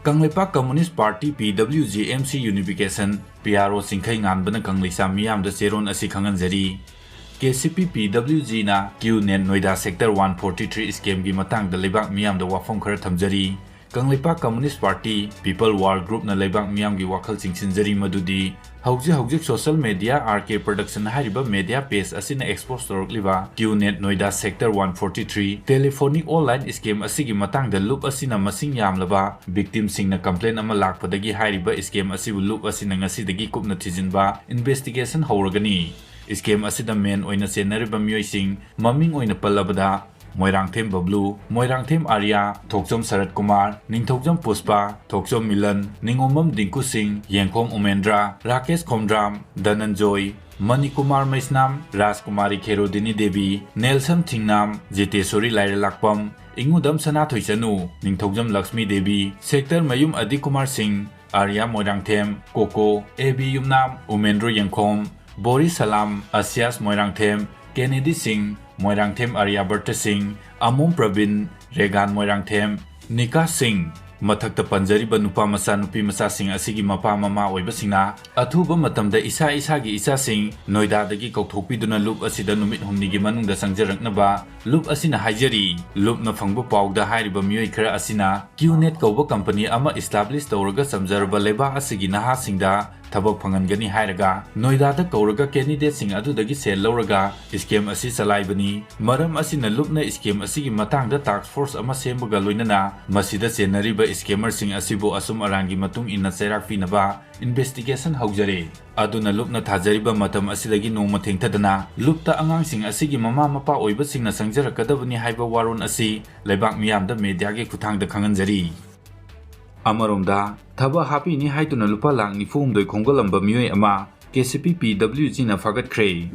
Kanglepak Communist Party PWG MC Unification PRO Singkhai Nganbana Kanglisa Miyam da Seron asi khanganjari Kcp Pwg na Qnet Noida Sector 143 scheme gi matang da lebak miyam da wafam khara thamjari Kanglepak Communist Party People War Group na lebak miyam gi wakhal chingsinjari madudi hauji social media RK production hariba media page asina expose torokliba Qnet Noida Sector 143 telephonic online scheme asigi matang da loop asina masing yamlaba victim sing na complaint ama lakpadagi hariba scheme asibu loop asina ngasidagi kupna thijinba investigation hawragani scheme asida main oina senariba myoising maming oina pallabada Moirangthem Bablu, Moirangthem Arya, Thokhjom Sarat Kumar, Ningthokjom Puspa, Thokhjom Milan, Ningomam Dinku Singh, Yengkhom Umendra, Rakesh Khomdram, Dhananjoy, Manikumar Maisnam, Rajkumari Kherodini Devi, Nelson Thingnam, Jitesori Lairalakpam, Ingudam Sanathoi Chanu, Ningthokjom Lakshmi Devi, Sector Mayum Adikumar Singh, Arya Moirangthem, Koko, AB Yumnam, Umendro Yengkhom, Boris Salam, Asias Moirangthem, Kennedy Singh, Moirangthem Aryabharta Singh, Amom Pravin, Regan Moirangthem, Nika Singh, Mathakta Panjariba Nupa Masa Nupi Masa Singh asigi mapa mama oibasingna athuba matamda isa isagi isa Singh Noida dagi kauthokpiduna loop asida numit humnigi manungda sangjaraknaba loop asina haijari loop na phangba pawda hairiba miyoi khara asina Qnet kauba company ama establish tawraga samjarba leba asigi naha singda Thabak Phangangani hairaga Noida da kauraga candidate sing adudagi sel lawraga scheme asi chalaibani maram asina lupna scheme asigi matangda task force ama sembaga loinana masida chenariba scammer sing asibu asum arangi matung inna cherak pinaba investigation haujare aduna lupna thajariba matam asidagi nongma thengthadana lupta angang sing asigi mama mapa oiba singna sangjarakadabani haiba waron asi leibak miyamda media ge kuthangda khanganjari Amaromda Thabak Hapini haituna lupa lang ni fumdoi khonggalamba miyoi ama Kcp Pwg na Warakhre